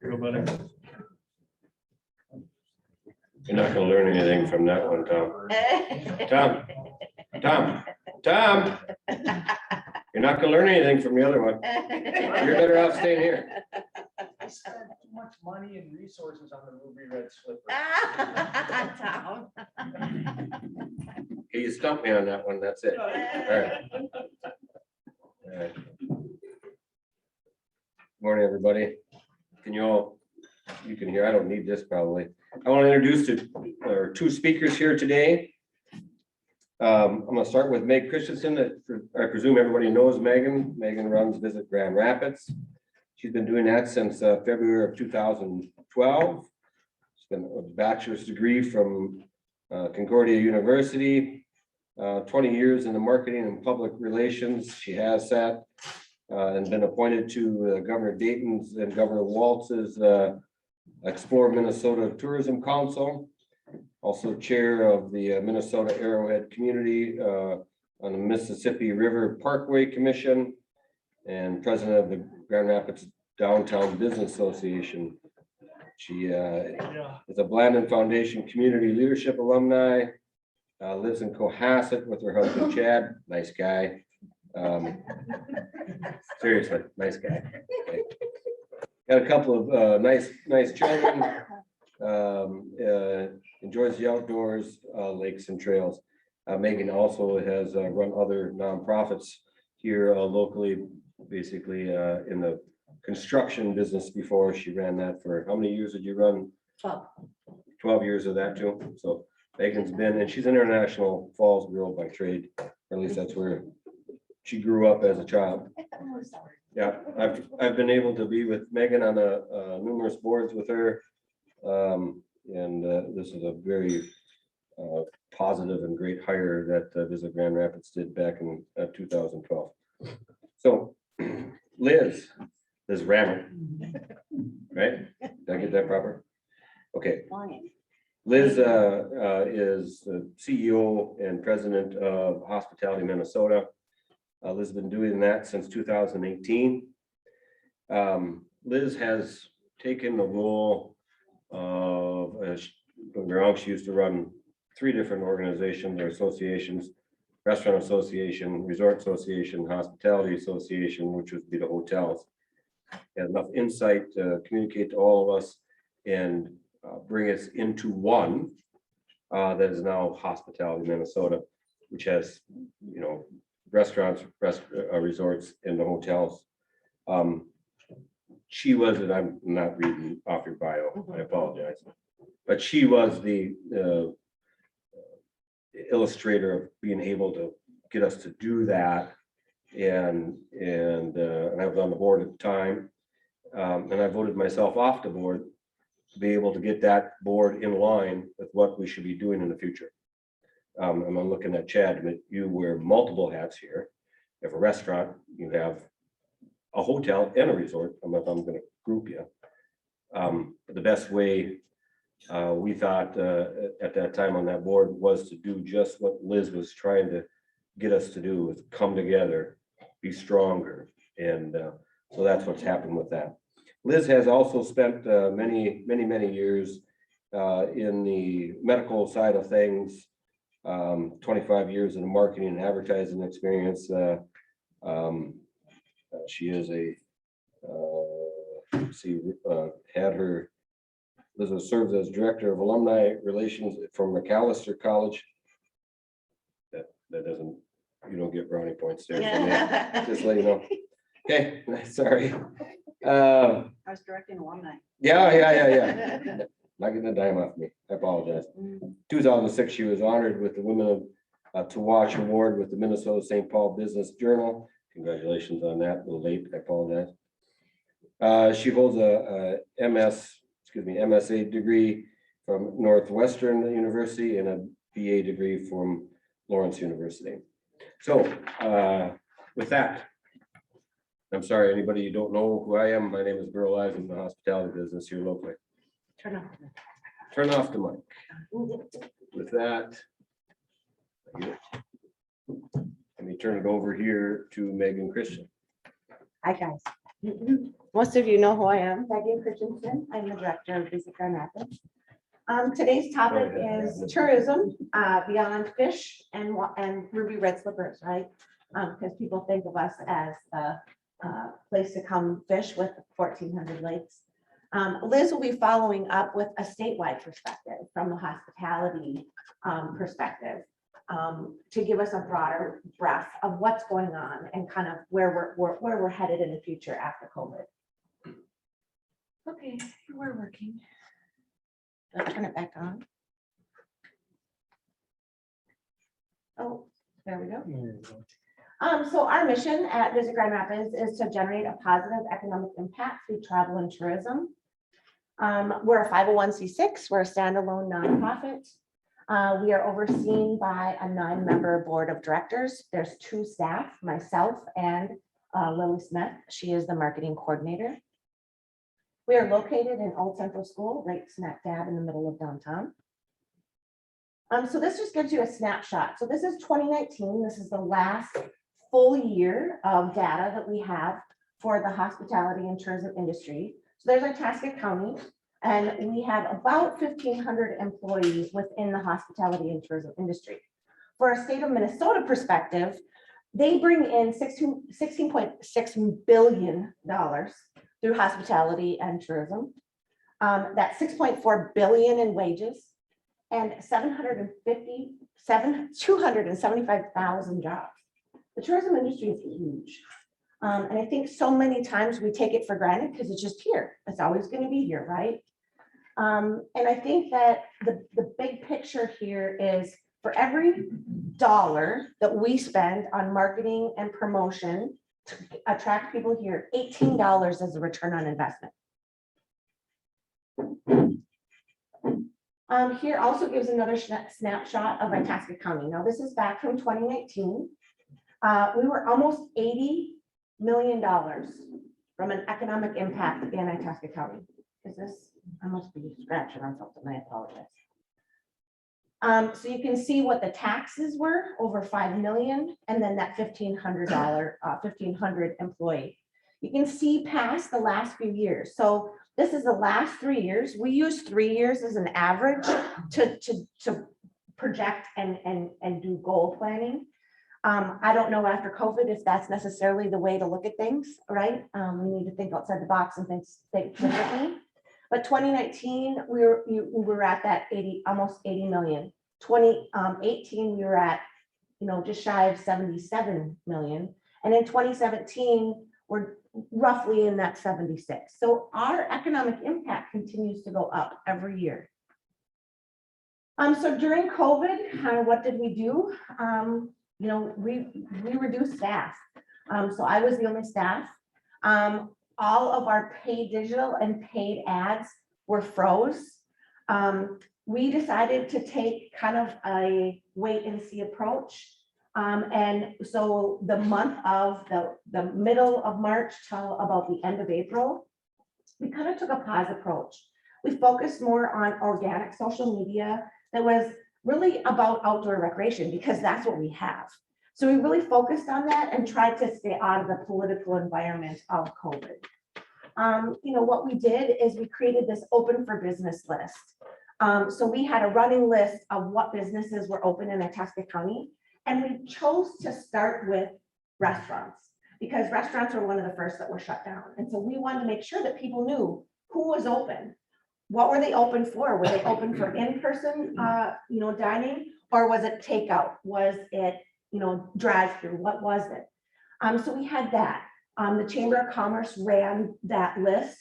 Feel better? You're not gonna learn anything from that one, Tom. Tom. You're not gonna learn anything from the other one. You're better off staying here. I spent too much money and resources on the ruby red slipper. Tom. Okay, you stumped me on that one, that's it. All right. All right. Morning, everybody. Can you can hear, I don't need this probably. I want to introduce two speakers here today. I'm gonna start with Meg Christensen. I presume everybody knows Megan. Megan runs Visit Grand Rapids. She's been doing that since February of 2012. She's been a bachelor's degree from Concordia University. 20 years in the marketing and public relations. She has sat and been appointed to Governor Dayton's and Governor Waltz's Explore Minnesota Tourism Council. Also chair of the Minnesota Arrowhead Community on the Mississippi River Parkway Commission and president of the Grand Rapids Downtown Business Association. She is a Blandon Foundation Community Leadership alumni, lives in Cohasset with her husband Chad, nice guy. Seriously, nice guy. Okay. Got a couple of nice children. Enjoys the outdoors, lakes and trails. Megan also has run other nonprofits here locally, basically in the construction business before. She ran that for, how many years did you run? 12. 12 years of that too. So Megan's been, and she's an International Falls girl by trade, or at least that's where she grew up as a child. Yeah, I've been able to be with Megan on numerous boards with her. This is a very positive and great hire that Visit Grand Rapids did back in 2012. So Liz Rammer, right? Did I get that proper? Okay. Liz is the CEO and president of Hospitality Minnesota. Liz has been doing that since 2018. Liz has taken the role of, she used to run 3 different organizations or associations: Restaurant Association, Resort Association, Hospitality Association, which would be the hotels. Had enough insight to communicate to all of us and bring us into one that is now Hospitality Minnesota, which has, restaurants, resorts, and the hotels. She was, and I'm not reading off your bio, I apologize, but she was the illustrator of being able to get us to do that. And I was on the board at the time, and I voted myself off the board to be able to get that board in line with what we should be doing in the future. And I'm looking at Chad, but you wear multiple hats here. You have a restaurant, you have a hotel and a resort. I'm going to group you. The best way we thought at that time on that board was to do just what Liz was trying to get us to do, was come together, be stronger. And so that's what's happened with that. Liz has also spent many years in the medical side of things. 25 years in marketing and advertising experience. She is Liz serves as director of alumni relations from McAllister College. That doesn't, you don't get brownie points there. Yeah. Just let you know. Okay, sorry. I was directing alumni. Yeah. Not getting a dime off me. I apologize. 2006, she was honored with the Women to Watch Award with the Minnesota St. Paul Business Journal. Congratulations on that. A little late, I apologize. She holds a MSA degree from Northwestern University and a BA degree from Lawrence University. So with that, I'm sorry, anybody you don't know who I am, my name is Walleyes. I'm in the hospitality business here locally. Turn off the mic. With that, let me turn it over here to Megan Christian. Hi, guys. Most of you know who I am, Meg Christensen. I'm the director of Visit Grand Rapids. Today's topic is tourism beyond fish and ruby red slippers, right? Because people think of us as a place to come fish with 1,400 lakes. Liz will be following up with a statewide perspective from the hospitality perspective to give us a broader breadth of what's going on and kind of where we're headed in the future after COVID. Okay, we're working. Let's turn it back on. Oh, there we go. So our mission at Visit Grand Rapids is to generate a positive economic impact through travel and tourism. We're a 501c6, we're a standalone nonprofit. We are overseen by a 9-member board of directors. There's 2 staff, myself and Lily Smith. She is the marketing coordinator. We are located in Old Central School, right smack dab in the middle of downtown. So this just gives you a snapshot. So this is 2019. This is the last full year of data that we have for the hospitality and tourism industry. So there's Itasca County, and we have about 1,500 employees within the hospitality and tourism industry. For a state of Minnesota perspective, they bring in $16.6 billion through hospitality and tourism. That's $6.4 billion in wages and 275,000 jobs. The tourism industry is huge. And I think so many times we take it for granted because it's just here. It's always going to be here, right? And I think that the big picture here is for every dollar that we spend on marketing and promotion to attract people here, $18 is a return on investment. Here also gives another snapshot of Itasca County. Now this is back from 2019. We were almost $80 million from an economic impact in Itasca County. Is this, I must be scratching on something, I apologize. So you can see what the taxes were, over 5 million, and then that $1,500 employee. You can see past the last few years. So this is the last 3 years. We use 3 years as an average to project and do goal planning. I don't know after COVID if that's necessarily the way to look at things, right? We need to think outside the box and think differently. But 2019, we were at that almost 80 million. 2018, we were at, just shy of 77 million. And in 2017, we're roughly in that 76. So our economic impact continues to go up every year. So during COVID, what did we do? We reduced staff. So I was the only staff. All of our paid digital and paid ads were froze. We decided to take kind of a wait and see approach. And so the month of the middle of March till about the end of April, we kind of took a pause approach. We focused more on organic social media that was really about outdoor recreation because that's what we have. So we really focused on that and tried to stay out of the political environment of COVID. What we did is we created this open for business list. So we had a running list of what businesses were open in Itasca County, and we chose to start with restaurants because restaurants were one of the first that were shut down. And so we wanted to make sure that people knew who was open. What were they open for? Were they open for in-person, dining, or was it takeout? Was it, drive-through? What was it? So we had that. The Chamber of Commerce ran that list.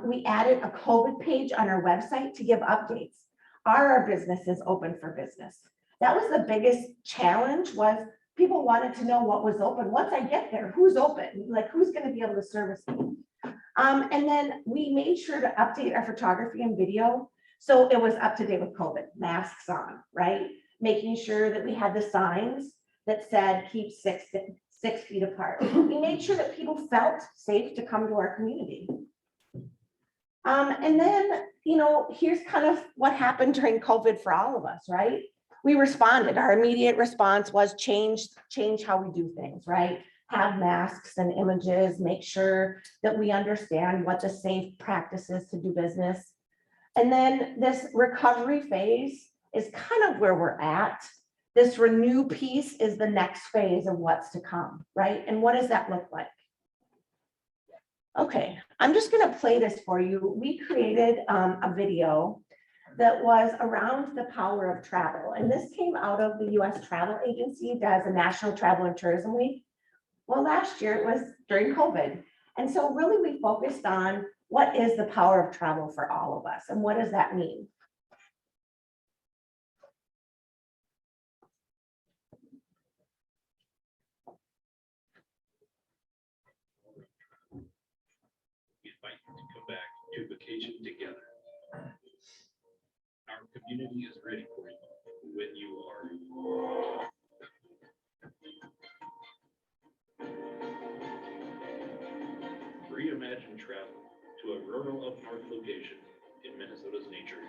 We added a COVID page on our website to give updates. Are our businesses open for business? That was the biggest challenge, was people wanted to know what was open. Once I get there, who's open? Like, who's going to be able to service me? And then we made sure to update our photography and video. So it was up to date with COVID, masks on, right? Making sure that we had the signs that said, keep 6 feet apart. We made sure that people felt safe to come to our community. And then, here's kind of what happened during COVID for all of us, right? We responded. Our immediate response was change how we do things, right? have masks and images, make sure that we understand what the safe practices to do business. And then this recovery phase is kind of where we're at. This renew piece is the next phase of what's to come, right? And what does that look like? Okay, I'm just gonna play this for you. We created a video that was around the power of travel. And this came out of the US Travel Agency, does a National Travel and Tourism Week. Well, last year it was during COVID. And so really we focused on what is the power of travel for all of us and what does that mean? We invite you to come back to vacation together. Our community is ready for you when you are. Reimagine travel to a rural upmark location in Minnesota's nature.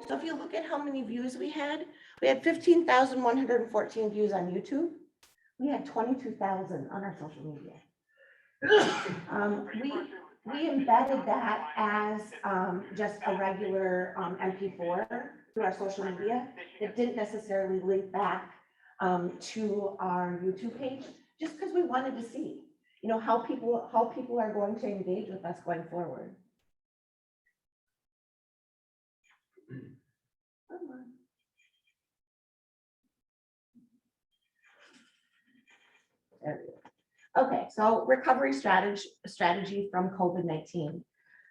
So if you look at how many views we had 15,114 views on YouTube. We had 22,000 on our social media. We embedded that as just a regular MP4 through our social media. It didn't necessarily link back to our YouTube page, just because we wanted to see, you know, how people are going to engage with us going forward. There we go. Okay, so recovery strategy from COVID-19.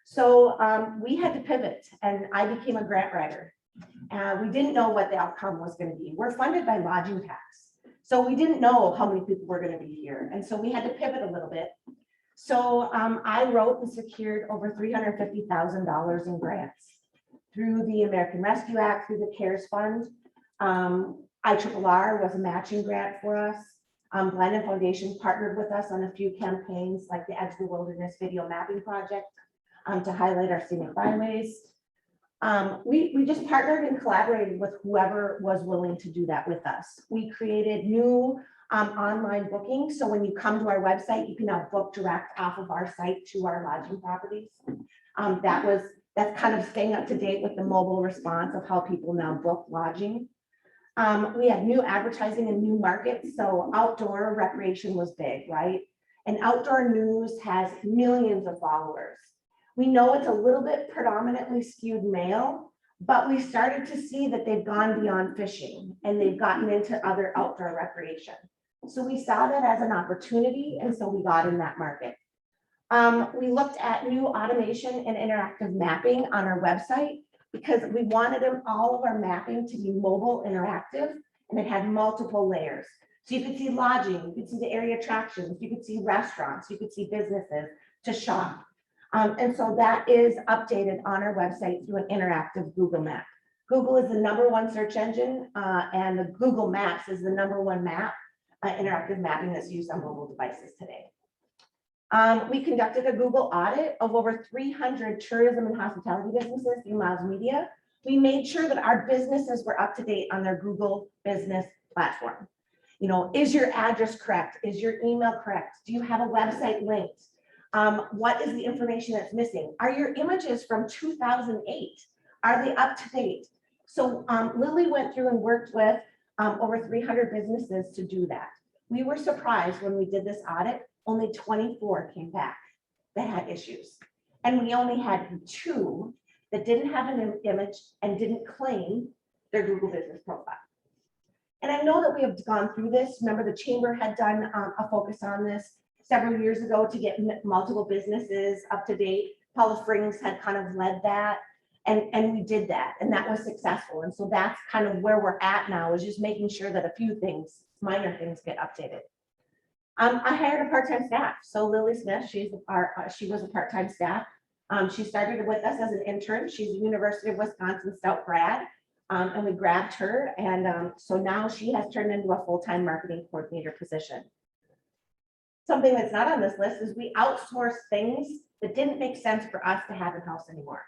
So we had to pivot and I became a grant writer. We didn't know what the outcome was going to be. We're funded by lodging tax. So we didn't know how many people were going to be here. And so we had to pivot a little bit. So I wrote and secured over $350,000 in grants through the American Rescue Act, through the CARES Fund. IRRR was a matching grant for us. Glennon Foundation partnered with us on a few campaigns like the Edge of the Wilderness Video Mapping Project to highlight our scenic byways. We just partnered and collaborated with whoever was willing to do that with us. We created new online booking. So when you come to our website, you can now book direct off of our site to our lodging properties. That's kind of staying up to date with the mobile response of how people now book lodging. We had new advertising in new markets. So outdoor recreation was big, right? And outdoor news has millions of followers. We know it's a little bit predominantly skewed male, but we started to see that they've gone beyond fishing and they've gotten into other outdoor recreation. So we saw that as an opportunity. And so we got in that market. We looked at new automation and interactive mapping on our website because we wanted all of our mapping to be mobile interactive and it had multiple layers. So you could see lodging, you could see the area attractions, you could see restaurants, you could see businesses to shop. And so that is updated on our website through an interactive Google map. Google is the #1 search engine and the Google Maps is the #1 map, interactive mapping that's used on mobile devices today. We conducted a Google audit of over 300 tourism and hospitality businesses through Miles Media. We made sure that our businesses were up to date on their Google business platform. You know, is your address correct? Is your email correct? Do you have a website linked? What is the information that's missing? Are your images from 2008? Are they up to date? So Lily went through and worked with over 300 businesses to do that. We were surprised when we did this audit, only 24 came back that had issues. And we only had 2 that didn't have an image and didn't claim their Google business profile. And I know that we have gone through this. Remember, the chamber had done a focus on this several years ago to get multiple businesses up to date. Paula Frings had kind of led that, and we did that, and that was successful. And so that's kind of where we're at now, is just making sure that a few things, minor things, get updated. I hired a part-time staff. So Lily Smith, she was a part-time staff. She started with us as an intern. She's a University of Wisconsin Stout grad, and we grabbed her, and so now she has turned into a full-time marketing coordinator position. something that's not on this list is we outsource things that didn't make sense for us to have in-house anymore.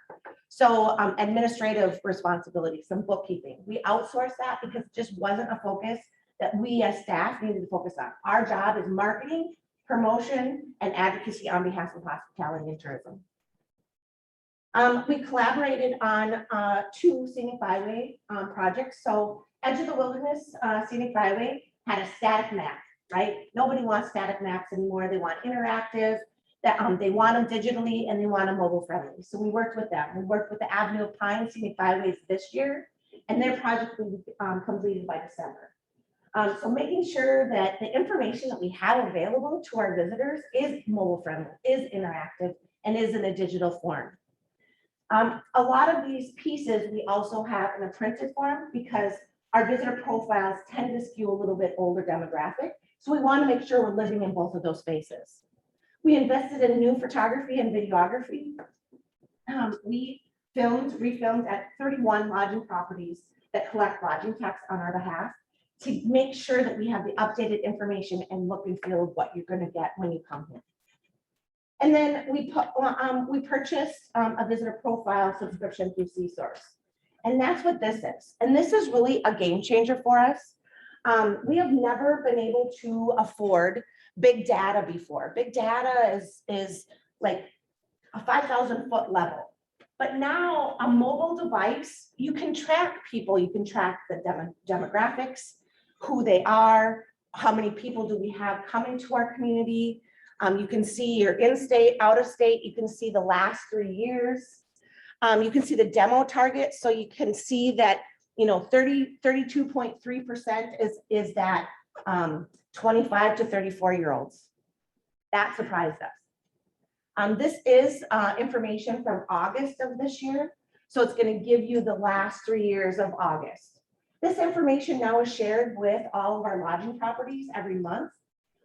So administrative responsibility, some bookkeeping, we outsourced that because it just wasn't a focus that we as staff needed to focus on. Our job is marketing, promotion, and advocacy on behalf of hospitality and tourism. We collaborated on 2 scenic byway projects. So Edge of the Wilderness Scenic Byway had a static map, right? Nobody wants static maps anymore. They want interactive, that they want them digitally, and they want them mobile friendly. So we worked with them. We worked with the Avenue of Pine Scenic Byways this year, and their project will be completed by December. So making sure that the information that we have available to our visitors is mobile friendly, is interactive, and is in a digital form. A lot of these pieces we also have in a printed form because our visitor profiles tend to skew a little bit older demographic. So we want to make sure we're living in both of those spaces. We invested in new photography and videography. We refilmed at 31 lodging properties that collect lodging tax on our behalf to make sure that we have the updated information and look and feel of what you're going to get when you come here. And then we purchased a visitor profile subscription through C-Source. And that's what this is. And this is really a game changer for us. We have never been able to afford big data before. Big data is like a 5,000 foot level. But now a mobile device, you can track people, you can track the demographics, who they are, how many people do we have coming to our community. You can see your in-state, out-of-state, you can see the last 3 years. You can see the demo target, so you can see that, 32.3% is that 25 to 34-year-olds. That surprised us. This is information from August of this year, so it's going to give you the last 3 years of August. This information now is shared with all of our lodging properties every month.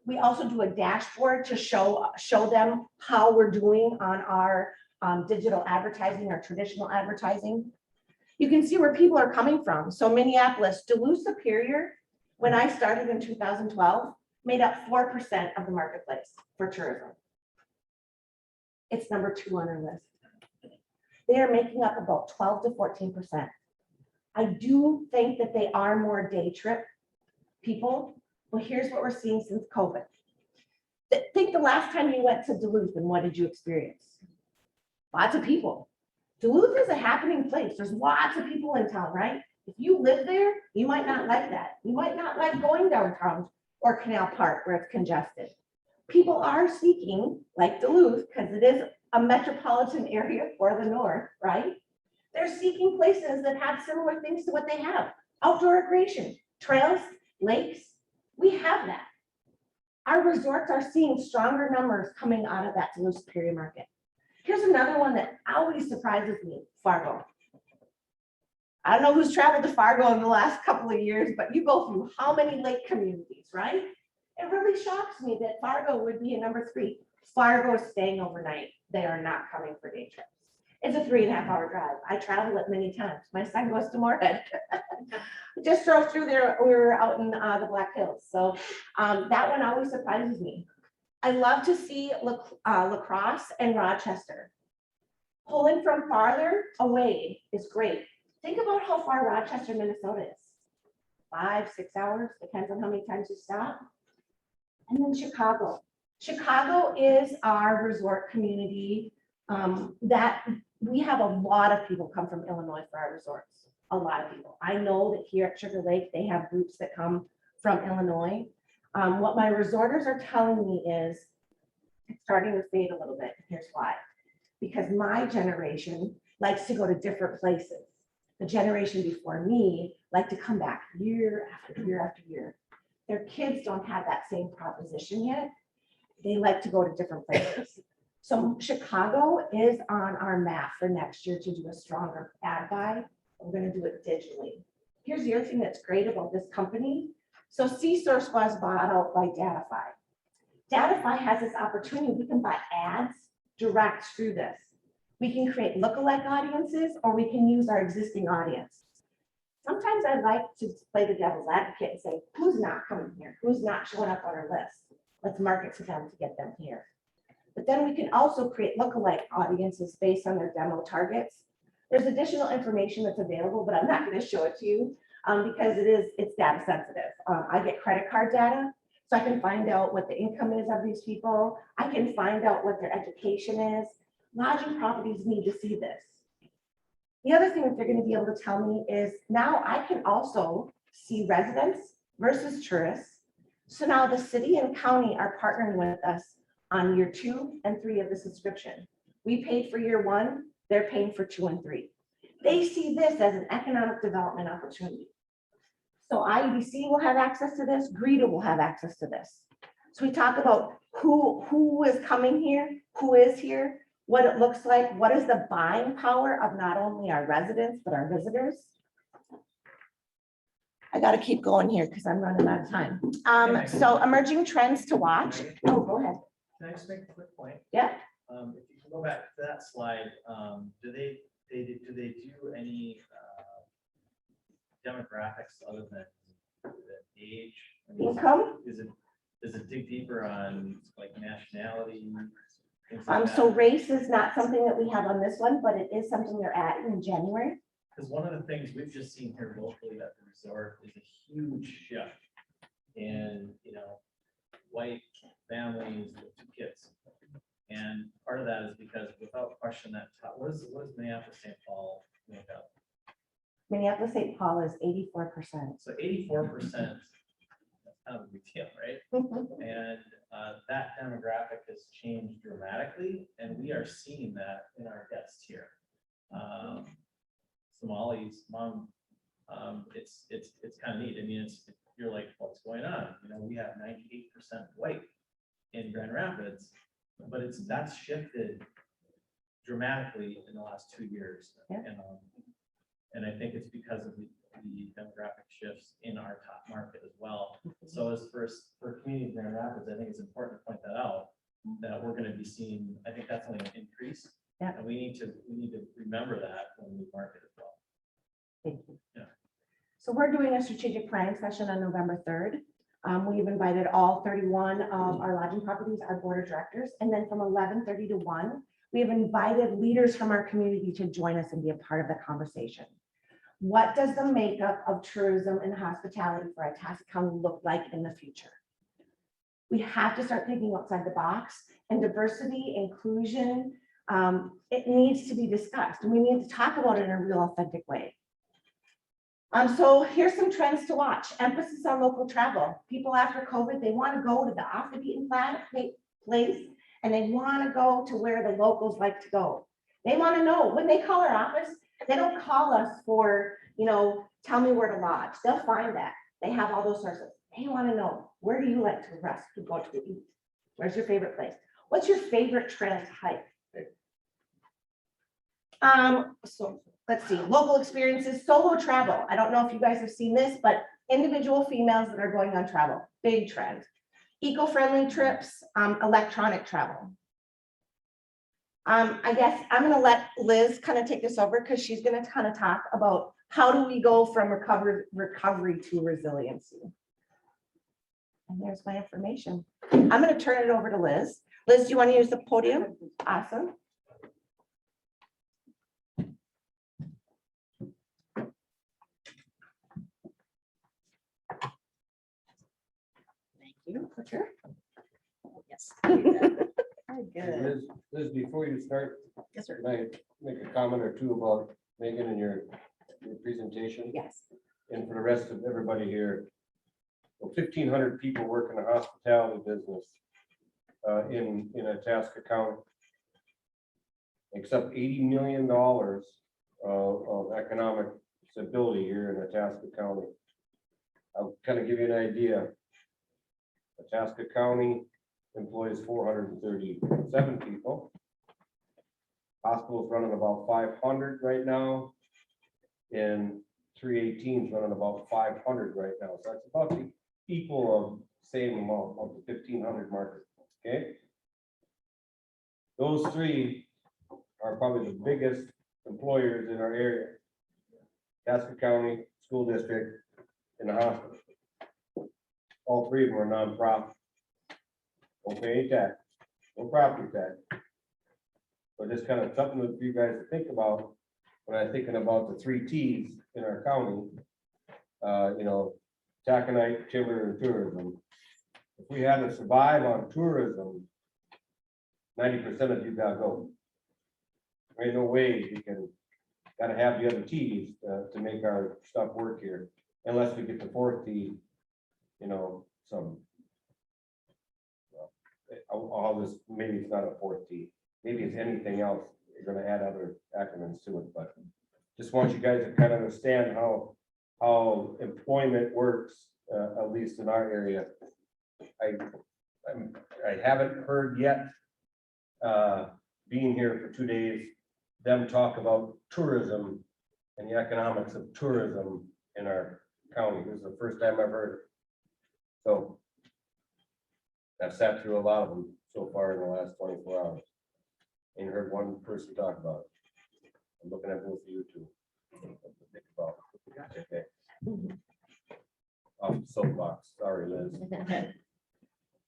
We also do a dashboard to show them how we're doing on our digital advertising, our traditional advertising. You can see where people are coming from. So Minneapolis, Duluth Superior, when I started in 2012, made up 4% of the marketplace for tourism. It's number 2 on our list. They are making up about 12 to 14%. I do think that they are more day trip people. Well, here's what we're seeing since COVID. Think the last time you went to Duluth and what did you experience? Lots of people. Duluth is a happening place. There's lots of people in town, right? If you live there, you might not like that. You might not like going downtown or Canal Park where it's congested. People are seeking, like Duluth, because it is a metropolitan area for the north, right? They're seeking places that have similar things to what they have. Outdoor recreation, trails, lakes. We have that. Our resorts are seeing stronger numbers coming out of that Duluth Superior market. Here's another one that always surprises me, Fargo. I don't know who's traveled to Fargo in the last couple of years, but you go through how many lake communities, right? It really shocks me that Fargo would be a number 3. Fargo is staying overnight. They are not coming for day trips. It's a 3.5-hour drive. I travel it many times. My son goes to Moorhead. Just drove through there. We were out in the Black Hills. So that one always surprises me. I love to see La Crosse and Rochester. Pulling from farther away is great. Think about how far Rochester, Minnesota is. 5, 6 hours, depends on how many times you stop. And then Chicago. Chicago is our resort community that we have a lot of people come from Illinois for our resorts. A lot of people. I know that here at Sugar Lake, they have groups that come from Illinois. What my resorters are telling me is it's starting to fade a little bit. Here's why. Because my generation likes to go to different places. The generation before me like to come back year after year after year. Their kids don't have that same proposition yet. They like to go to different places. So Chicago is on our map for next year to do a stronger ad buy. We're going to do it digitally. Here's the other thing that's great about this company. So C-Source was bought out by Datify. Datify has this opportunity. We can buy ads direct through this. We can create lookalike audiences, or we can use our existing audience. Sometimes I like to play the devil's advocate and say, who's not coming here? Who's not showing up on our list? Let's market to them to get them here. But then we can also create lookalike audiences based on their demo targets. There's additional information that's available, but I'm not going to show it to you because it's data sensitive. I get credit card data, so I can find out what the income is of these people. I can find out what their education is. Lodging properties need to see this. The other thing that they're going to be able to tell me is now I can also see residents versus tourists. So now the city and county are partnering with us on year 2 and 3 of the subscription. We paid for year 1, they're paying for 2 and 3. They see this as an economic development opportunity. So IEDC will have access to this, GRETA will have access to this. So we talk about who is coming here, who is here, what it looks like, what is the buying power of not only our residents, but our visitors. I got to keep going here because I'm running out of time. So emerging trends to watch. Oh, go ahead. Can I just make a quick point? Yeah. If you can go back to that slide, do they do any demographics other than age? I mean, Income. Does it dig deeper on like nationality? things like that? So race is not something that we have on this one, but it is something they're at in January. Because one of the things we've just seen here locally at the resort is a huge shift in, white families with 2 kids. And part of that is because without question that, what is Minneapolis, St. Paul make up? Minneapolis, St. Paul is 84%. So 84%, that's kind of a big deal, right? And that demographic has changed dramatically, and we are seeing that in our guests here. Somalis, mom, it's kind of neat. I mean, you're like, what's going on? We have 98% white in Grand Rapids, but that's shifted dramatically in the last 2 years. Yeah. And I think it's because of the demographic shifts in our top market as well. So as for community of Grand Rapids, I think it's important to point that out, that we're going to be seeing, I think that's only an increase. Yeah. And we need to remember that when we market as well. Thank you. Yeah. So we're doing a strategic planning session on November 3rd. We've invited all 31 of our lodging properties, our board of directors, and then from 11:30 to 1, we have invited leaders from our community to join us and be a part of the conversation. What does the makeup of tourism and hospitality for Itasca County look like in the future? We have to start thinking outside the box, and diversity, inclusion, it needs to be discussed, and we need to talk about it in a real authentic way. So here's some trends to watch. Emphasis on local travel. People after COVID, they want to go to the off the beaten place, and they want to go to where the locals like to go. They want to know when they call our office, they don't call us for, tell me where to lodge. They'll find that. They have all those sources. They want to know, where do you like to rest, to go to eat? Where's your favorite place? What's your favorite trail to hike? So let's see, local experiences, solo travel. I don't know if you guys have seen this, but individual females that are going on travel, big trend. Eco-friendly trips, electronic travel. I guess I'm going to let Liz kind of take this over because she's going to kind of talk about how do we go from recovery to resiliency. And there's my information. I'm going to turn it over to Liz. Liz, do you want to use the podium? Awesome. Sure. Yes. Good. Liz, before you start, Yes, sir. can I make a comment or two about Megan and your presentation? Yes. And for the rest of everybody here, 1,500 people work in the hospitality business in Itasca County. Except $80 million of economic stability here in Itasca County. I'll kind of give you an idea. Itasca County employs 437 people. Hospital's running about 500 right now. And 318 is running about 500 right now. So that's about the equal of same amount of the 1,500 market. Okay. Those three are probably the biggest employers in our area. Itasca County School District and the hospital. All three of them are nonprofit. don't pay any tax, no property tax. So just kind of something that you guys think about when I'm thinking about the 3 Ts in our county. You know, taconite, timber, and tourism. If we had to survive on tourism, 90% of you gotta go. There ain't no way we can, gotta have the other Ts to make our stuff work here, unless we get the 4th T, you know, some. All this, maybe it's not a 4th T, maybe it's anything else, you're gonna add other acronyms to it, but just want you guys to kind of understand how employment works, at least in our area. I haven't heard yet, being here for 2 days, them talk about tourism and the economics of tourism in our county. This is the first time I've heard it. So I've sat through a lot of them so far in the last 24 hours. Ain't heard one person talk about it. I'm looking at both of you two. Think about it. Okay. Off the soapbox. Sorry, Liz. Okay.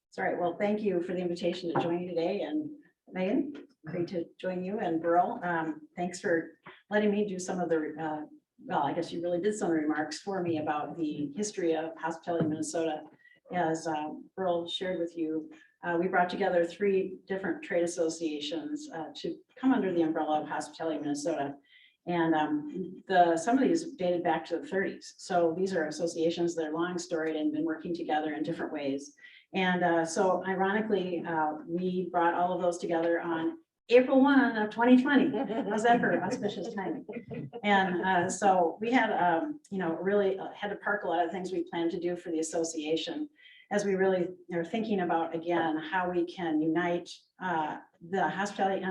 Sorry, well, thank you for the invitation to join you today, and Megan, great to join you, and Burl. Thanks for letting me do some of the, well, I guess you really did some of the remarks for me about the history of hospitality in Minnesota. As Burl shared with you, we brought together 3 different trade associations to come under the umbrella of hospitality in Minnesota. And some of these dated back to the 30s. So these are associations that are long storied and been working together in different ways. And so ironically, we brought all of those together on April 1 of 2020. How's that for auspicious timing? And so we had, you know, really had to park a lot of things we planned to do for the association, as we really are thinking about, again, how we can unite the hospitality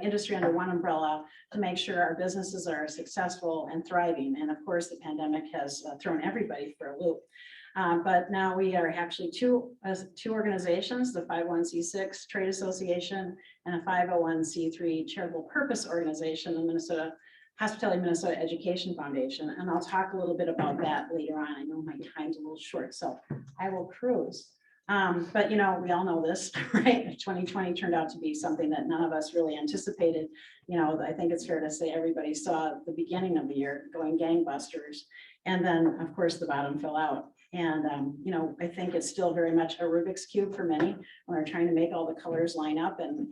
industry under one umbrella to make sure our businesses are successful and thriving. And of course, the pandemic has thrown everybody for a loop. But now we are actually two organizations, the 501c6 Trade Association and a 501c3 charitable purpose organization, the Minnesota Hospitality Minnesota Education Foundation. And I'll talk a little bit about that later on. I know my time's a little short, so I will cruise. But you know, we all know this, right? 2020 turned out to be something that none of us really anticipated. You know, I think it's fair to say everybody saw the beginning of the year going gangbusters. And then of course the bottom fell out. And, you know, I think it's still very much a Rubik's Cube for many when they're trying to make all the colors line up. And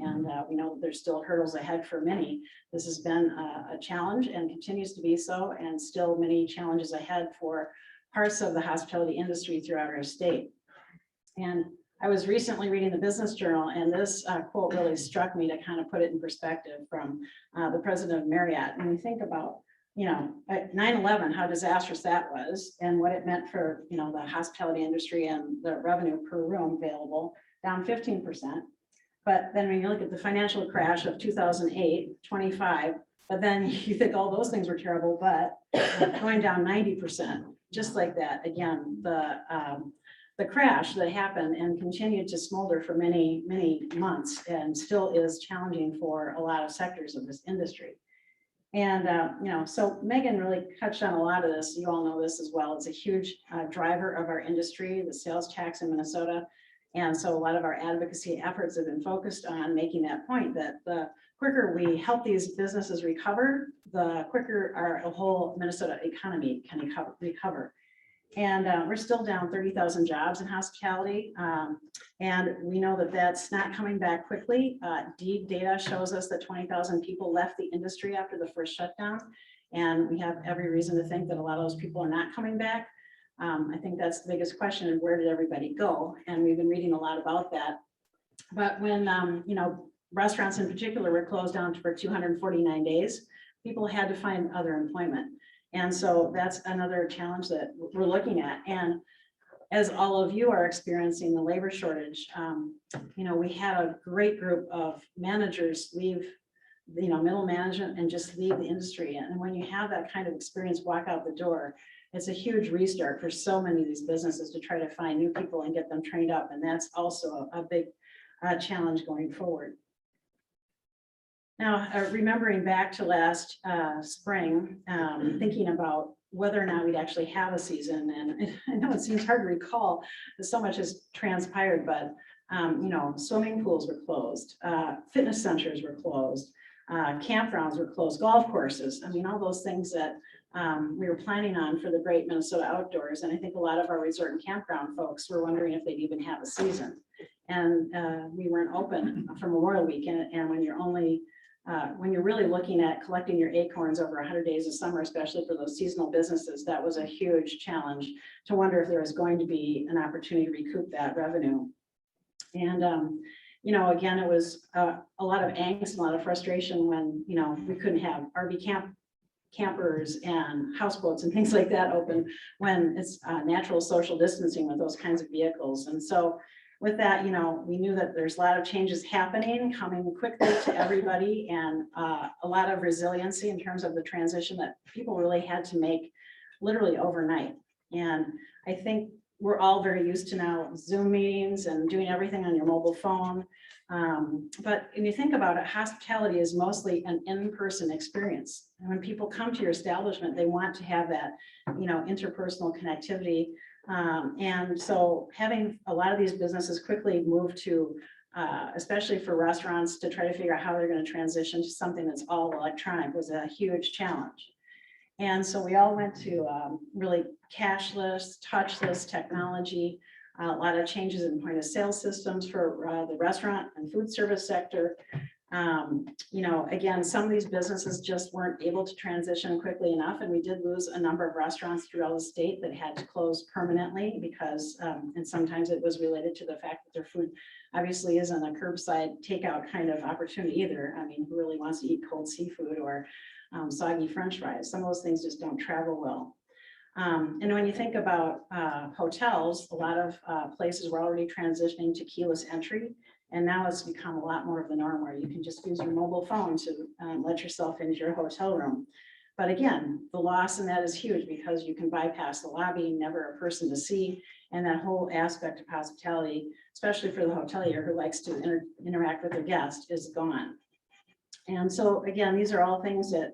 we know that there's still hurdles ahead for many. This has been a challenge and continues to be so, and still many challenges ahead for parts of the hospitality industry throughout our state. And I was recently reading the Business Journal, and this quote really struck me to kind of put it in perspective from the president of Marriott. When we think about, you know, at 9/11, how disastrous that was and what it meant for, you know, the hospitality industry and the revenue per room available, down 15%. But then when you look at the financial crash of 2008, 25, but then you think all those things were terrible, but going down 90%, just like that. Again, the crash that happened and continued to smolder for many, many months and still is challenging for a lot of sectors of this industry. And, you know, so Megan really touched on a lot of this. You all know this as well. It's a huge driver of our industry, the sales tax in Minnesota. And so a lot of our advocacy efforts have been focused on making that point that the quicker we help these businesses recover, the quicker our whole Minnesota economy can recover. And we're still down 30,000 jobs in hospitality. And we know that that's not coming back quickly. Deed data shows us that 20,000 people left the industry after the first shutdown. And we have every reason to think that a lot of those people are not coming back. I think that's the biggest question, is where did everybody go? And we've been reading a lot about that. But when, you know, restaurants in particular were closed down for 249 days, people had to find other employment. And so that's another challenge that we're looking at. And as all of you are experiencing the labor shortage, you know, we had a great group of managers leave, you know, middle management and just leave the industry. And when you have that kind of experience walk out the door, it's a huge restart for so many of these businesses to try to find new people and get them trained up. And that's also a big challenge going forward. Now, remembering back to last spring, thinking about, whether or not we'd actually have a season. And I know it seems hard to recall, because so much has transpired, but you know, swimming pools were closed, fitness centers were closed, campgrounds were closed, golf courses. I mean, all those things that we were planning on for the great Minnesota outdoors. And I think a lot of our resort and campground folks were wondering if they'd even have a season. And we weren't open for Memorial Weekend. And when you're only, when you're really looking at collecting your acorns over 100 days of summer, especially for those seasonal businesses, that was a huge challenge to wonder if there was going to be an opportunity to recoup that revenue. And, you know, again, it was a lot of angst, and a lot of frustration when, you know, we couldn't have RV campers and houseboats and things like that open when it's natural social distancing with those kinds of vehicles. And so with that, you know, we knew that there's a lot of changes happening, coming quickly to everybody, and a lot of resiliency in terms of the transition that people really had to make literally overnight. And I think we're all very used to now Zoom meetings and doing everything on your mobile phone. But when you think about it, hospitality is mostly an in-person experience. And when people come to your establishment, they want to have that, you know, interpersonal connectivity. And so having a lot of these businesses quickly move to, especially for restaurants, to try to figure out how they're going to transition to something that's all electronic was a huge challenge. And so we all went to really cashless, touchless technology, a lot of changes in point of sale systems for the restaurant and food service sector. You know, again, some of these businesses just weren't able to transition quickly enough. And we did lose a number of restaurants throughout the state that had to close permanently because, and sometimes it was related to the fact that their food obviously isn't a curbside takeout kind of opportunity either. I mean, who really wants to eat cold seafood or soggy French fries? Some of those things just don't travel well. And when you think about hotels, a lot of places were already transitioning to keyless entry. And now it's become a lot more of the norm where you can just use your mobile phone to let yourself into your hotel room. But again, the loss in that is huge because you can bypass the lobby, never a person to see. And that whole aspect of hospitality, especially for the hotelier who likes to interact with their guest, is gone. And so again, these are all things that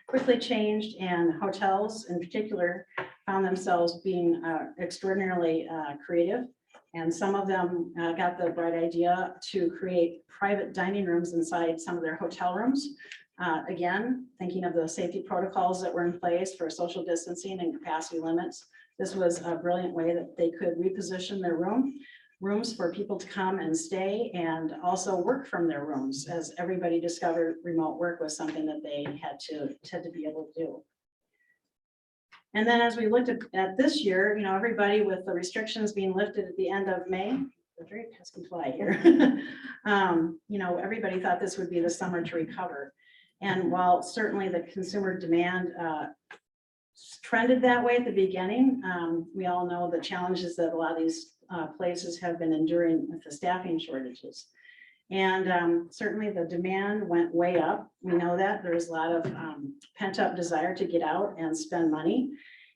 quickly changed, and hotels in particular found themselves being extraordinarily creative. And some of them got the bright idea to create private dining rooms inside some of their hotel rooms. Again, thinking of the safety protocols that were in place for social distancing and capacity limits, this was a brilliant way that they could reposition their rooms for people to come and stay and also work from their rooms, as everybody discovered remote work was something that they had to be able to do. And then as we looked at this year, you know, everybody with the restrictions being lifted at the end of May, the very pesky fly here, you know, everybody thought this would be the summer to recover. And while certainly the consumer demand trended that way at the beginning, we all know the challenges that a lot of these places have been enduring with the staffing shortages. And certainly the demand went way up. We know that there's a lot of pent up desire to get out and spend money.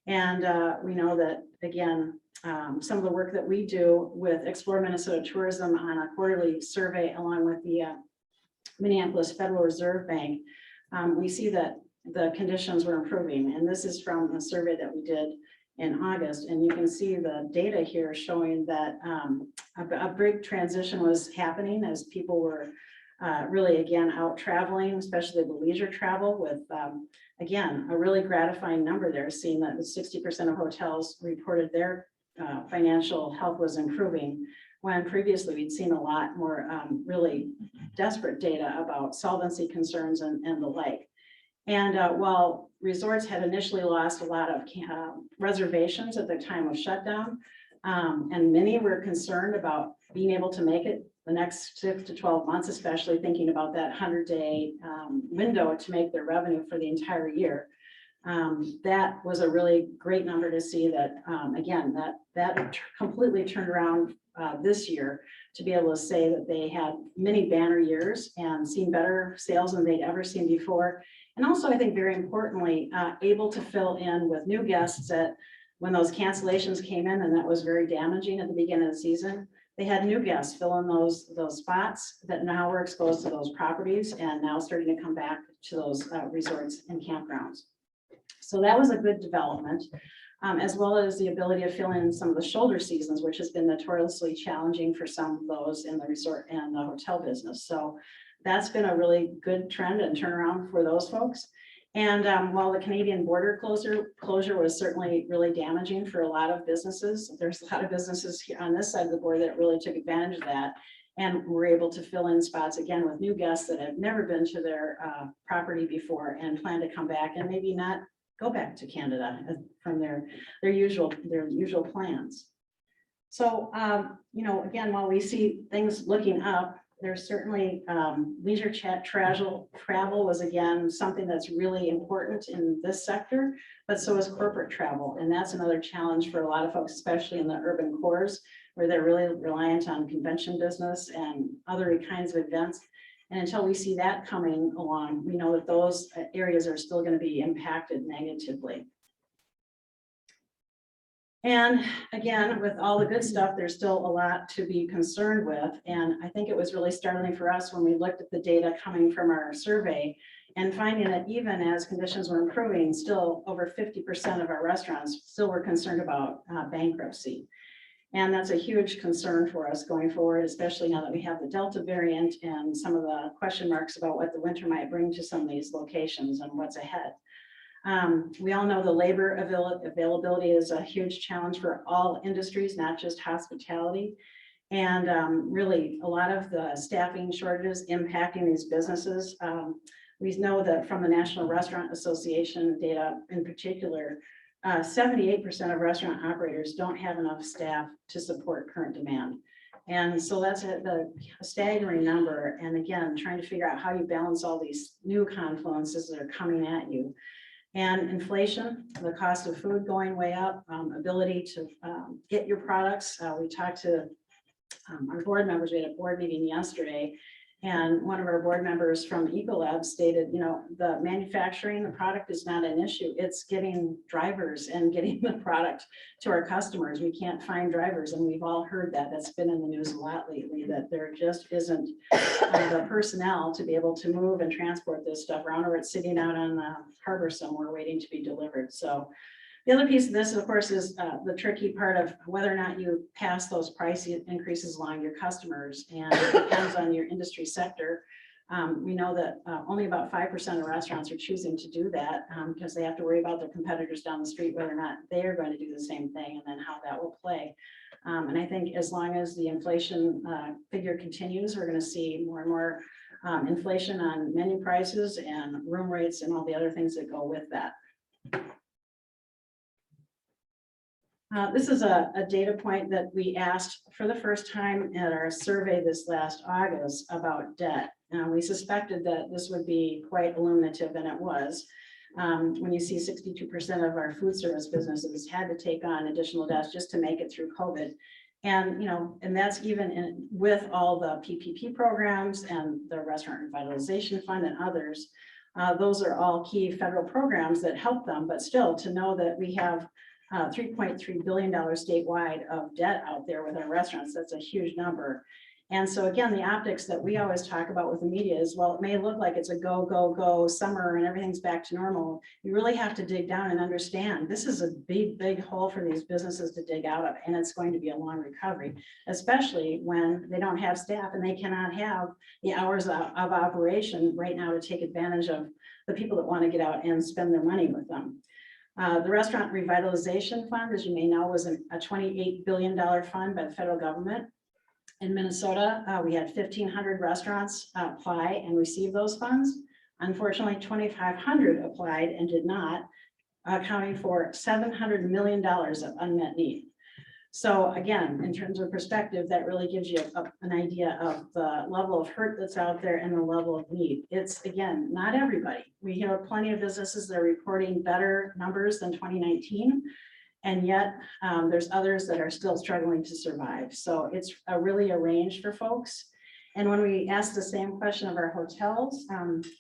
And we know that, again, some of the work that we do with Explore Minnesota Tourism on a quarterly survey, along with the Minneapolis Federal Reserve Bank, we see that the conditions were improving. And this is from a survey that we did in August, and you can see the data here showing that a big transition was happening as people were really, again, out traveling, especially the leisure travel, with again, a really gratifying number there, seeing that 60% of hotels reported their financial health was improving, when previously we'd seen a lot more really desperate data about solvency concerns and the like. And while resorts had initially lost a lot of reservations at the time of shutdown, and many were concerned about being able to make it the next 6 to 12 months, especially thinking about that 100-day window to make their revenue for the entire year. That was a really great number to see that, again, that completely turned around this year, to be able to say that they had many banner years and seen better sales than they'd ever seen before. And also, I think very importantly, able to fill in with new guests that when those cancellations came in, and that was very damaging at the beginning of the season, they had new guests fill in those spots that now were exposed to those properties and now starting to come back to those resorts and campgrounds. So that was a good development, as well as the ability to fill in some of the shoulder seasons, which has been notoriously challenging for some of those in the resort and the hotel business. So that's been a really good trend and turnaround for those folks. And while the Canadian border closure was certainly really damaging for a lot of businesses, there's a lot of businesses here on this side of the border that really took advantage of that. And were able to fill in spots again with new guests that had never been to their property before and plan to come back and maybe not go back to Canada from their usual plans. So, you know, again, while we see things looking up, there's certainly leisure travel was again something that's really important in this sector, but so is corporate travel. And that's another challenge for a lot of folks, especially in the urban cores, where they're really reliant on convention business and other kinds of events. And until we see that coming along, we know that those areas are still going to be impacted negatively. And again, with all the good stuff, there's still a lot to be concerned with. And I think it was really startling for us when we looked at the data coming from our survey and finding that even as conditions were improving, still over 50% of our restaurants still were concerned about bankruptcy. And that's a huge concern for us going forward, especially now that we have the Delta variant and some of the question marks about what the winter might bring to some of these locations and what's ahead. We all know the labor availability is a huge challenge for all industries, not just hospitality. And really a lot of the staffing shortages impacting these businesses. We know that from the National Restaurant Association data in particular, 78% of restaurant operators don't have enough staff to support current demand. And so that's a staggering number. And again, trying to figure out how you balance all these new confluences that are coming at you. And inflation, the cost of food going way up, ability to get your products. We talked to our board members. We had a board meeting yesterday, and one of our board members from Ecolab stated, you know, the manufacturing, the product is not an issue. It's getting drivers and getting the product to our customers. We can't find drivers, and we've all heard that. That's been in the news a lot lately, that there just isn't the personnel to be able to move and transport this stuff around, or it's sitting out on the harbor somewhere waiting to be delivered. So the other piece of this, of course, is the tricky part of whether or not you pass those price increases along your customers, and it depends on your industry sector. We know that only about 5% of restaurants are choosing to do that because they have to worry about their competitors down the street, whether or not they are going to do the same thing, and then how that will play. And I think as long as the inflation figure continues, we're going to see more and more inflation on menu prices and room rates and all the other things that go with that. This is a data point that we asked for the first time at our survey this last August about debt. We suspected that this would be quite illuminative, and it was. When you see 62% of our food service businesses had to take on additional debts just to make it through COVID. And, you know, and that's even with all the PPP programs and the Restaurant Revitalization Fund and others. Those are all key federal programs that help them, but still to know that we have $3.3 billion statewide of debt out there with our restaurants, that's a huge number. And so again, the optics that we always talk about with the media is, well, it may look like it's a go, go, go summer and everything's back to normal. You really have to dig down and understand this is a big, big hole for these businesses to dig out of, and it's going to be a long recovery, especially when they don't have staff and they cannot have the hours of operation right now to take advantage of the people that want to get out and spend their money with them. The Restaurant Revitalization Fund, as you may know, was a $28 billion fund by the federal government. In Minnesota, we had 1,500 restaurants apply and receive those funds. Unfortunately, 2,500 applied and did not, accounting for $700 million of unmet need. So again, in terms of perspective, that really gives you an idea of the level of hurt that's out there and the level of need. It's, again, not everybody. We hear plenty of businesses that are reporting better numbers than 2019. And yet there's others that are still struggling to survive. So it's really a range for folks. And when we asked the same question of our hotels,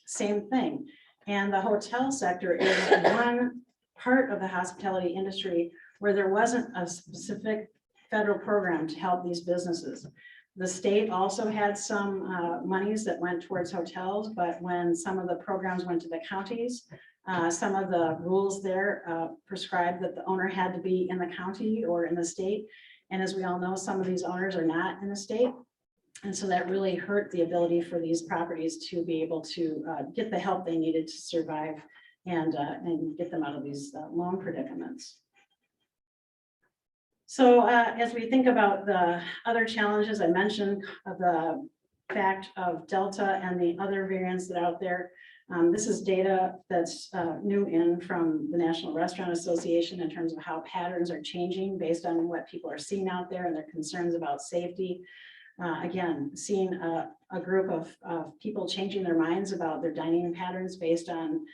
same thing. And the hotel sector is one part of the hospitality industry where there wasn't a specific federal program to help these businesses. The state also had some monies that went towards hotels, but when some of the programs went to the counties, Some of the rules there prescribe that the owner had to be in the county or in the state. And as we all know, some of these owners are not in the state. And so that really hurt the ability for these properties to be able to get the help they needed to survive and get them out of these loan predicaments. So as we think about the other challenges, I mentioned the fact of Delta and the other variants that are out there. This is data that's new in from the National Restaurant Association in terms of how patterns are changing based on what people are seeing out there and their concerns about safety. Again, seeing a group of people changing their minds about their dining patterns based on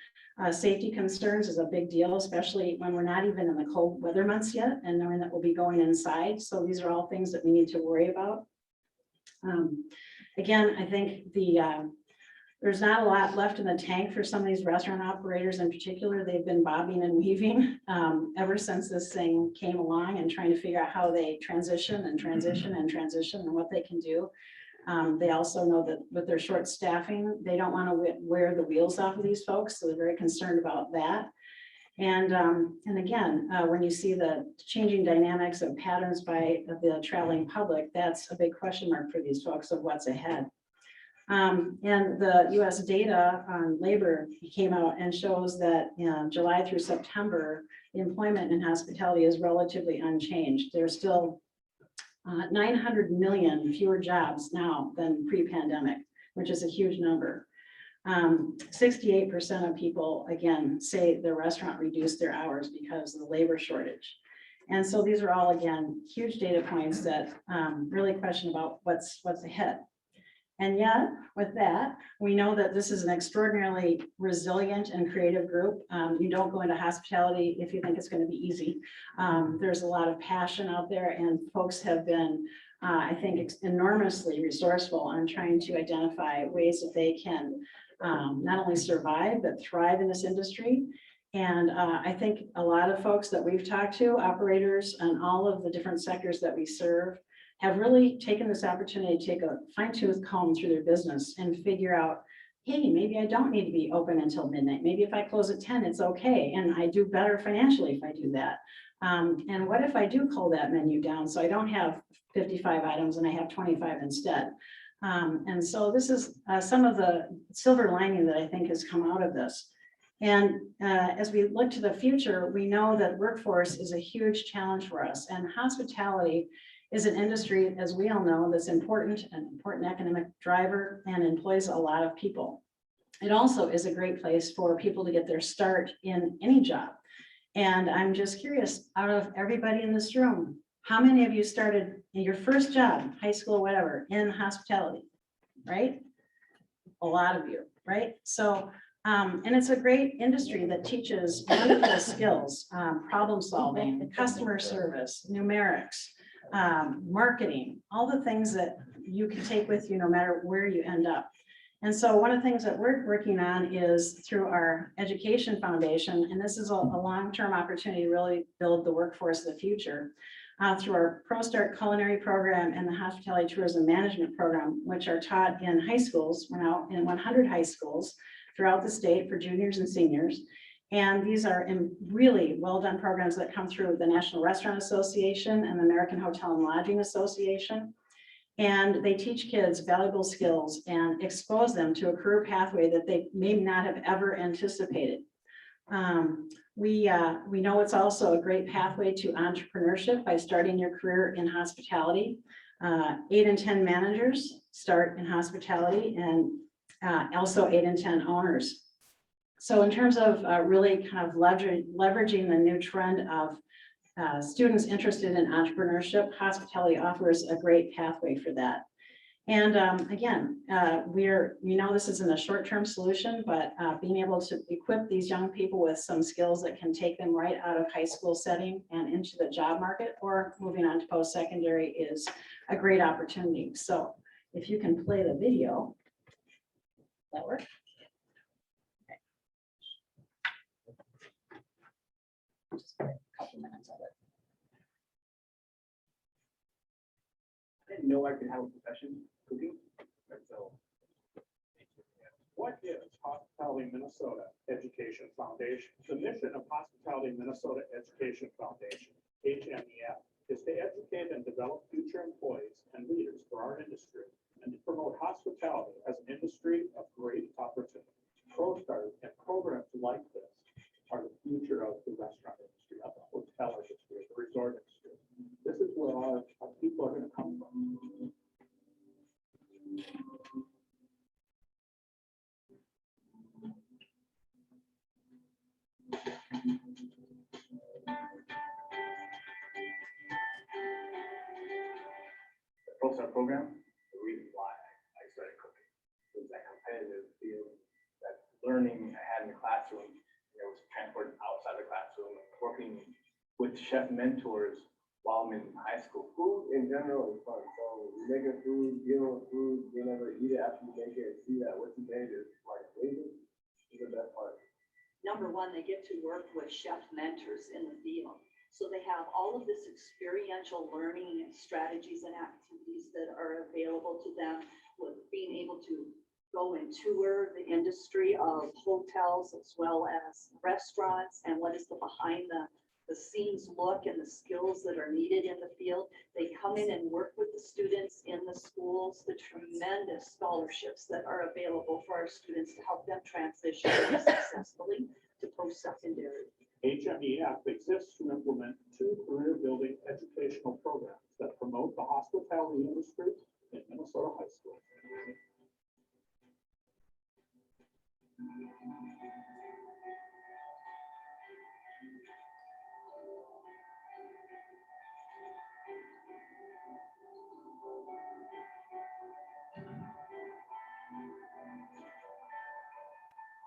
safety concerns is a big deal, especially when we're not even in the cold weather months yet and knowing that we'll be going inside. So these are all things that we need to worry about. Again, I think there's not a lot left in the tank for some of these restaurant operators in particular. They've been bobbing and weaving ever since this thing came along and trying to figure out how they transition and what they can do. They also know that with their short staffing, they don't want to wear the wheels off of these folks. So they're very concerned about that. And again, when you see the changing dynamics of patterns by the traveling public, that's a big question mark for these folks of what's ahead. And the US data on labor came out and shows that July through September, the employment in hospitality is relatively unchanged. There's still 900 million fewer jobs now than pre-pandemic, which is a huge number. 68% of people, again, say their restaurant reduced their hours because of the labor shortage. And so these are all, again, huge data points that really question about what's ahead. And yet, with that, we know that this is an extraordinarily resilient and creative group. You don't go into hospitality if you think it's going to be easy. There's a lot of passion out there, and folks have been, I think, enormously resourceful on trying to identify ways that they can not only survive, but thrive in this industry. And I think a lot of folks that we've talked to, operators and all of the different sectors that we serve, have really taken this opportunity to take a fine-tooth comb through their business and figure out, hey, maybe I don't need to be open until midnight. Maybe if I close at 10, it's okay. And I do better financially if I do that. And what if I do cull that menu down so I don't have 55 items and I have 25 instead? And so this is some of the silver lining that I think has come out of this. And as we look to the future, we know that workforce is a huge challenge for us, and hospitality is an industry, as we all know, that's an important economic driver and employs a lot of people. It also is a great place for people to get their start in any job. And I'm just curious, out of everybody in this room, how many of you started in your first job, high school, whatever, in hospitality, right? A lot of you, right? So, and it's a great industry that teaches wonderful skills, problem solving, customer service, numerics, marketing, all the things that you can take with you no matter where you end up. And so one of the things that we're working on is through our education foundation, and this is a long-term opportunity to really build the workforce of the future, through our ProStart culinary program and the hospitality tourism management program, which are taught in high schools. We're now in 100 high schools throughout the state for juniors and seniors. And these are really well-done programs that come through the National Restaurant Association and the American Hotel and Lodging Association. And they teach kids valuable skills and expose them to a career pathway that they may not have ever anticipated. We know it's also a great pathway to entrepreneurship by starting your career in hospitality. 8 in 10 managers start in hospitality, and also 8 in 10 owners. So in terms of really kind of leveraging the new trend of students interested in entrepreneurship, hospitality offers a great pathway for that. And again, we know this isn't a short-term solution, but being able to equip these young people with some skills that can take them right out of high school setting and into the job market or moving on to post-secondary is a great opportunity. So if you can play the video, that work? Just a couple minutes of it. I didn't know I could have a profession cooking. So What is Hospitality Minnesota Education Foundation? The mission of Hospitality Minnesota Education Foundation, HMEF, is to educate and develop future employees and leaders for our industry and to promote hospitality as an industry of great opportunity. ProStars and programs like this are the future of the restaurant industry, of the hotel industry, of the resort industry. This is where our people are going to come from. The ProStar program, the reason why I started cooking was that competitive feeling, that learning I had in the classroom, was transported outside the classroom, working with chef mentors while I'm in high school. Food in general is fun. So you make a food, deal with food, being able to eat it after you make it and see that what you made is like amazing is the best part. Number one, they get to work with chef mentors in the field. So they have all of this experiential learning and strategies and activities that are available to them, with being able to go and tour the industry of hotels as well as restaurants, and what is the behind the scenes look and the skills that are needed in the field. They come in and work with the students in the schools, the tremendous scholarships that are available for our students to help them transition successfully to post-secondary. HMEF exists to implement 2 career-building educational programs that promote the hospitality industry in Minnesota high schools.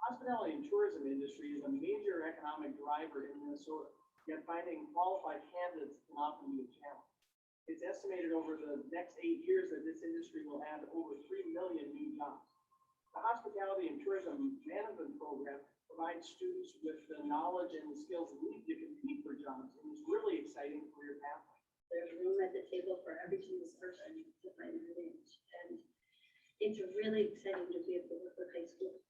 Hospitality and tourism industry is a major economic driver in Minnesota, yet finding qualified candidates can often be a challenge. It's estimated over the next 8 years that this industry will add over 3 million new jobs. The Hospitality and Tourism Management Program provides students with the knowledge and the skills needed to compete for jobs, and it's really exciting career pathway. There's room at the table for every single person to find their niche. And it's really exciting to be able to work with high school.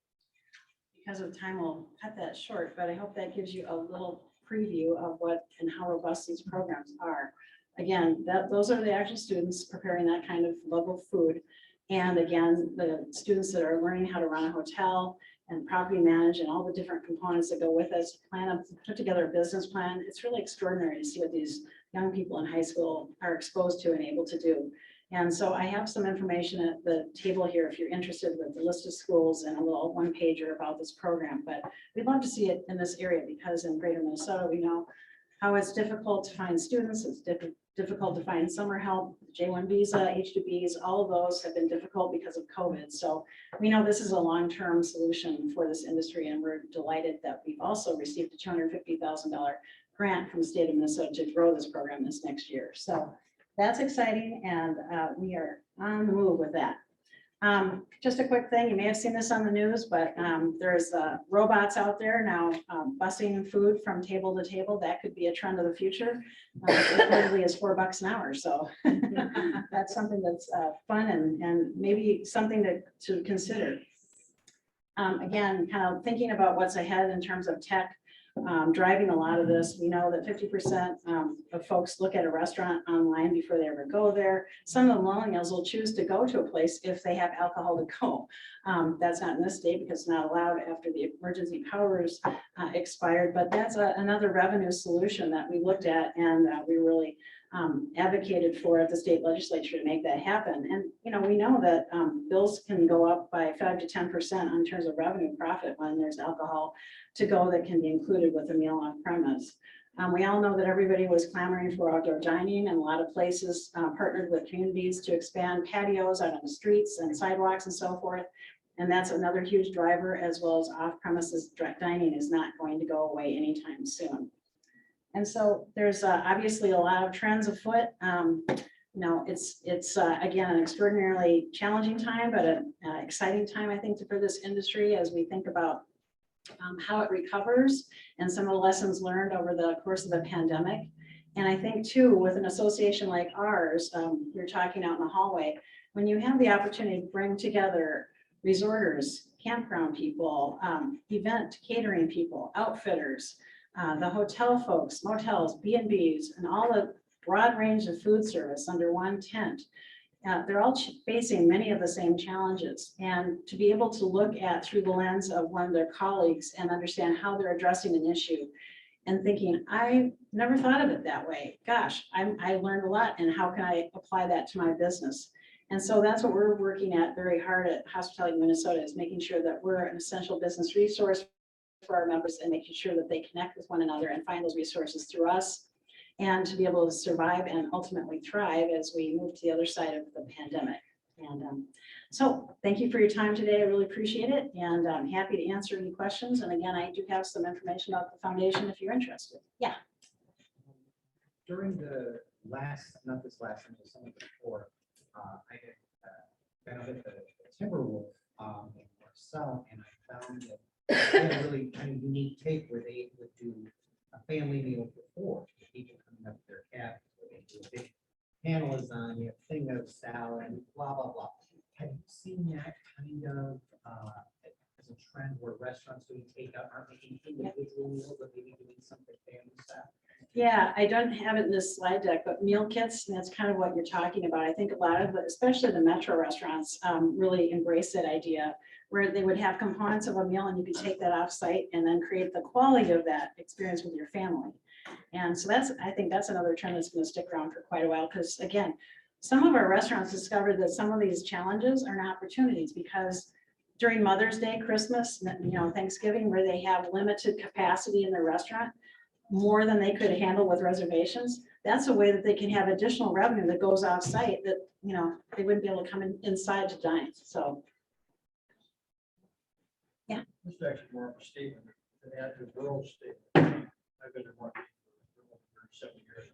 Because of time, we'll cut that short, but I hope that gives you a little preview of what and how robust these programs are. Again, those are the actual students preparing that kind of level of food. And again, the students that are learning how to run a hotel and property manage and all the different components that go with us, put together a business plan. It's really extraordinary to see what these young people in high school are exposed to and able to do. And so I have some information at the table here if you're interested, with the list of schools and a little one pager about this program. But we'd love to see it in this area, because in greater Minnesota, we know how it's difficult to find students. It's difficult to find summer help, J-1 visa, H-2Bs, all of those have been difficult because of COVID. So we know this is a long-term solution for this industry, and we're delighted that we've also received a $250,000 grant from the state of Minnesota to grow this program this next year. So that's exciting, and we are on the move with that. Just a quick thing, you may have seen this on the news, but there's robots out there now busing food from table to table. That could be a trend of the future. Reportedly is $4 an hour, so that's something that's fun and maybe something to consider. Again, kind of thinking about what's ahead in terms of tech. Driving a lot of this. We know that 50% of folks look at a restaurant online before they ever go there. Some of the millennials will choose to go to a place if they have alcohol to go. That's not in this state because it's not allowed after the emergency powers expired, but that's another revenue solution that we looked at, and we really advocated for at the state legislature to make that happen. And we know that bills can go up by 5 to 10% in terms of revenue profit when there's alcohol to go that can be included with a meal on premise. We all know that everybody was clamoring for outdoor dining, and a lot of places partnered with communities to expand patios out on the streets and sidewalks and so forth. And that's another huge driver, as well as off-premises dining is not going to go away anytime soon. And so there's obviously a lot of trends afoot. It's again, an extraordinarily challenging time, but an exciting time, I think, for this industry as we think about how it recovers and some of the lessons learned over the course of the pandemic. And I think too, with an association like ours, you're talking out in the hallway, when you have the opportunity to bring together resorters, campground people, event catering people, outfitters, the hotel folks, motels, B&Bs, and all the broad range of food service under one tent. They're all facing many of the same challenges, and to be able to look at through the lens of one of their colleagues and understand how they're addressing an issue and thinking, I never thought of it that way. Gosh, I learned a lot, and how can I apply that to my business? And so that's what we're working at very hard at Hospitality Minnesota, is making sure that we're an essential business resource for our members and making sure that they connect with one another and find those resources through us, and to be able to survive and ultimately thrive as we move to the other side of the pandemic. And so thank you for your time today. I really appreciate it. And I'm happy to answer any questions. And again, I do have some information about the foundation if you're interested. Yeah. During the last, not this last, one, but some of the before, I had been out at the Timberwolf in Marcel, and I found that they had a really kind of unique take where they would do a family meal before, people coming up to their cabins, where they do a big pan lasagna, thing of salad, and blah, blah, blah. Have you seen that kind of as a trend where restaurants doing takeout aren't making individual meals, but maybe doing something family style? Yeah, I don't have it in this slide deck, but meal kits, and that's kind of what you're talking about. I think a lot of, especially the metro restaurants, really embrace that idea, where they would have components of a meal and you could take that off site and then create the quality of that experience with your family. And so I think that's another trend that's going to stick around for quite a while, because again, some of our restaurants discovered that some of these challenges are opportunities, because during Mother's Day, Christmas, Thanksgiving, where they have limited capacity in their restaurant, more than they could handle with reservations, that's a way that they can have additional revenue that goes off site that, they wouldn't be able to come inside to dine. So. Yeah. This is actually more of a statement to add to Burl's statement. I've been in marketing for 7 years.